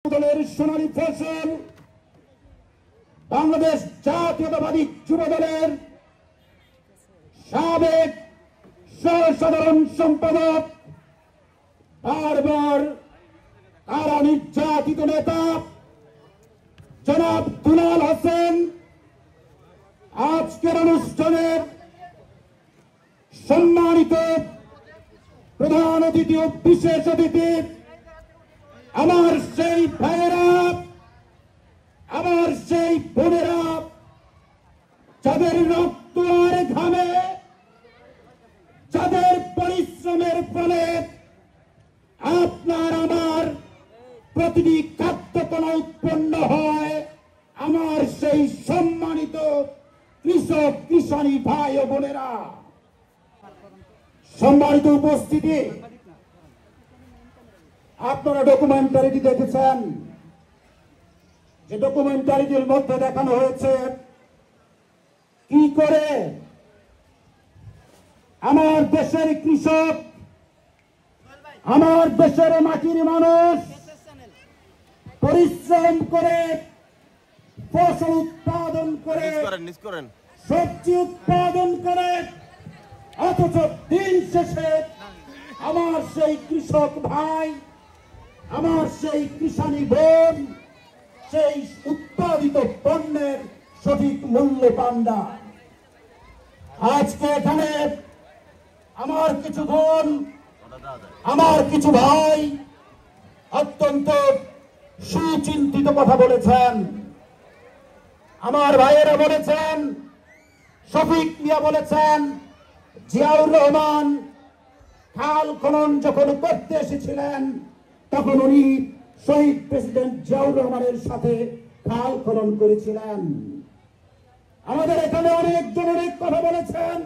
দলের সোনালী ফসল বাংলাদেশ জাতীয়তাবাদী যুব দলের সাবেক সাধারণ সম্পাদক বারবার কারা নির্যাতিত নেতা জনাব দুলাল হোসেন আজকের অনুষ্ঠানের সম্মানিত প্রধান অতিথি ও বিশেষ অতিথি আমার সেই ভাইয়েরা, আমার সেই বোনেরা যাদের রক্ত আর ঘামে, যাদের পরিশ্রমের ফলে আপনার আমার প্রতিটি খাদ্যকণা উৎপন্ন হয়, আমার সেই সম্মানিত কৃষক কিষানী ভাই ও বোনেরা, সম্মানিত উপস্থিতি, আপনারা ডকুমেন্টারিটি দেখেছেন। যে ডকুমেন্টারিটির মধ্যে দেখানো হয়েছে কি করে আমার দেশের কৃষক, আমার দেশের মাটির মানুষ পরিশ্রম করে ফসল উৎপাদন করে, সবজি উৎপাদন করে, অথচ দিন শেষে আমার সেই কৃষক ভাই, আমার সেই কিষানী বোন সেই উৎপাদিত পণ্যের সঠিক মূল্য পান না। আজকে এখানে আমার কিছু বোন, আমার কিছু ভাই অত্যন্ত সুচিন্তিত কথা বলেছেন। আমার ভাইয়েরা বলেছেন, শফিক মিয়া বলেছেন, জিয়াউর রহমান খাল খনন যখন করতে এসেছিলেন তখন উনি শহীদ প্রেসিডেন্ট জিয়াউর রহমানের সাথে খাল খনন করেছিলেন। আমাদের এখানে অনেকজন অনেক কথা বলেছেন।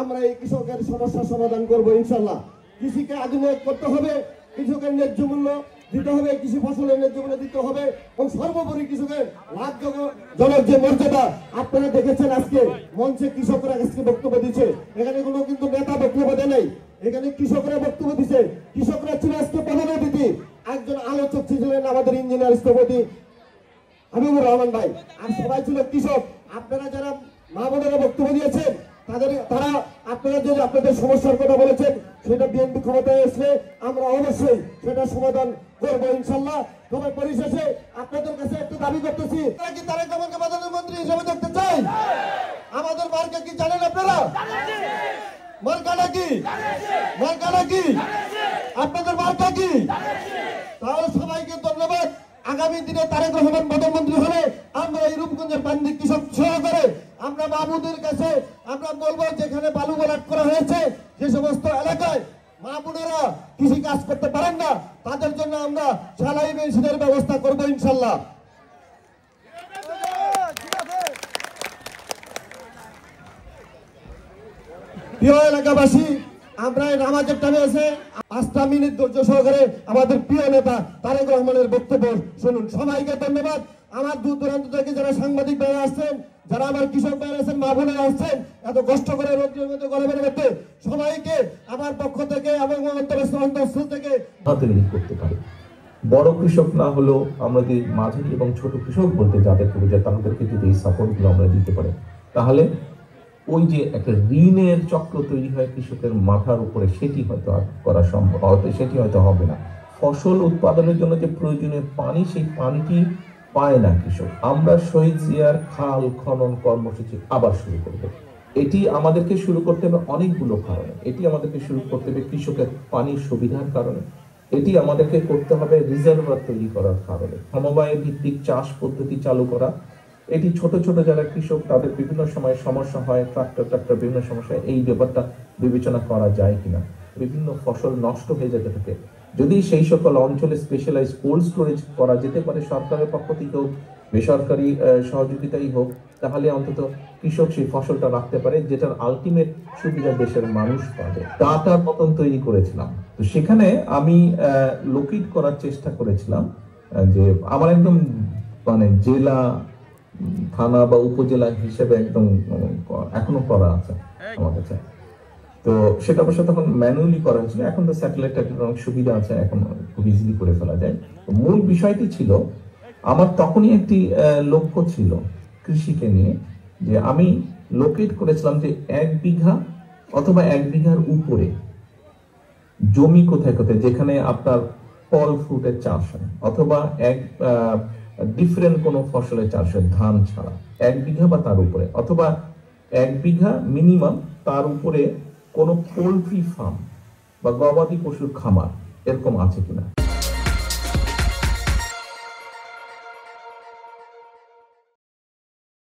আমরা এই কৃষকের সমস্যার সমাধান করবো ইনশাল্লাহ। কৃষিকে আধুনিক করতে হবে, কৃষকের ন্যায্য মূল্য দিতে হবে, কৃষি ফসলের ন্যায্য মূল্য দিতে হবে এবং সর্বোপরি কৃষকের লাভজনক যে মর্যাদা আপনারা দেখেছেন। আজকে মঞ্চে কৃষকরা আজকে বক্তব্য দিচ্ছে, এখানে কোনো কিন্তু নেতা বক্তব্য দেয় নাই, এখানে কৃষকরা বক্তব্য দিচ্ছে। কৃষকরা ছিল আজকে প্রধান অতিথি, একজন আলোচক ছিলেন আমাদের ইঞ্জিনিয়ার স্থপতি হাবিবুর রহমান ভাই, আর সবাই ছিল কৃষক। আপনারা যারা মা বোনেরা বক্তব্য দিয়েছেন তারা আপনারা যে আপনাদের সমস্যার কথা বলেছেন সেটা বিএনপি ক্ষমতায় এসে আমরা অবশ্যই সেটা সমাধান করবো ইনশাল্লাহ। তবে পরিশেষে আপনাদের কাছে একটু দাবি করতেছি, কি তারেক রহমানকে প্রধানমন্ত্রী হিসেবে দেখতে চাই? আমাদের মার্কা কি জানেন আপনারা? মার্কাটা কি? মার্কাটা কি? আপনাদের মার্কা কি? তাহলে সবাইকে ধন্যবাদ। আগামী দিনে তারেক রহমান প্রধানমন্ত্রী হলে আমরা এই রূপগঞ্জের বান্দি কৃষক সহকারে আমরা মাহবুদের কাছে আমরা বলবো, যেখানে বালু ভরাট করা হয়েছে যে সমস্ত এলাকায় মা বোনেরা কৃষি কাজ করতে পারেন না, তাদের জন্য আমরা সেলাই মেশিনের ব্যবস্থা করবো ইনশাল্লাহ। প্রিয় এলাকাবাসী, আমরা নামাজের টাইমে আছে 5 মিনিট ধৈর্য সহকারে আমাদের প্রিয় নেতা তারেক রহমানের বক্তব্য শুনুন। সবাইকে ধন্যবাদ। আমার দূর দূরান্ত থেকে যারা সাংবাদিক ভাইরা আসছেন, যারা আমার কৃষক ভাইরা আছেন, মা বোনেরা আসছেন এত কষ্ট করে রোদ্রের মধ্যে গরমের মধ্যে, সবাইকে আমার পক্ষ থেকে এবং অন্তরস্থল থেকে তৈরি করতে পারি। বড় কৃষক না হলেও আমরা যদি মাঝারি এবং ছোট কৃষক বলতে যাদেরকে বোঝায় তাদেরকে যদি এই সাপোর্টগুলো আমরা দিতে পারি, তাহলে ওই যে একটা ঋণের চক্র তৈরি হয় কৃষকের মাথার উপরে, সেটি হয়তো আর করা সম্ভব, সেটি হয়তো হবে না। ফসল উৎপাদনের জন্য যে প্রয়োজনীয় পানি, সেই পানিটি পায় না কৃষক। আমরা শহীদ জিয়ার খাল খনন কর্মসূচি আবার শুরু করব। এটি আমাদেরকে শুরু করতে হবে অনেকগুলো কারণে। এটি আমাদেরকে শুরু করতে হবে কৃষকের পানির সুবিধার কারণে, এটি আমাদেরকে করতে হবে রিজার্ভার তৈরি করার কারণে, সমবায় ভিত্তিক চাষ পদ্ধতি চালু করা। এটি ছোট ছোট যারা কৃষক তাদের বিভিন্ন সময় সমস্যা হয়, ট্রাক্টর বিভিন্ন সমস্যা, এই ব্যাপারটা বিবেচনা করা যায় কিনা। বিভিন্ন ফসল নষ্ট হয়ে যেতে থাকে, যদি সেই সকল অঞ্চলে স্পেশালাইজ কোল্ড স্টোরেজ করা যেতে পারে সরকারের পক্ষ থেকে হোক, বেসরকারি সহযোগিতাই হোক, তাহলে অন্তত কৃষক সেই ফসলটা রাখতে পারে, যেটার আলটিমেট সুবিধা দেশের মানুষ পাবে। ডাটার মতন তৈরি করেছিলাম, তো সেখানে আমি লোকেট করার চেষ্টা করেছিলাম যে আমার একদম মানে জেলা থানা বা উপজেলা হিসেবে একদম এখনো করা আছে আমার কাছে। তো সেটা অবশ্য তখন ম্যানুয়ালি করা হয়েছিল, এখন তো স্যাটেলাইট অনেক সুবিধা আছে, এখন খুব ইজিলি করে ফেলা যায়। তো মূল বিষয়টি ছিল আমার তখনই একটি লক্ষ্য ছিল কৃষিকে নিয়ে, যে আমি লোকেট করেছিলাম যে 1 বিঘা অথবা 1 বিঘার উপরে জমি কোথায় কোথায় যেখানে আপনার ফল ফ্রুটের চাষ হয়, অথবা ডিফারেন্ট কোনো ফসলের চাষ হয় ধান ছাড়া 1 বিঘা বা তার উপরে, অথবা 1 বিঘা মিনিমাম তার উপরে কোনো পোলট্রি ফার্ম বা গবাদি পশুর খামার এরকম আছে কিনা।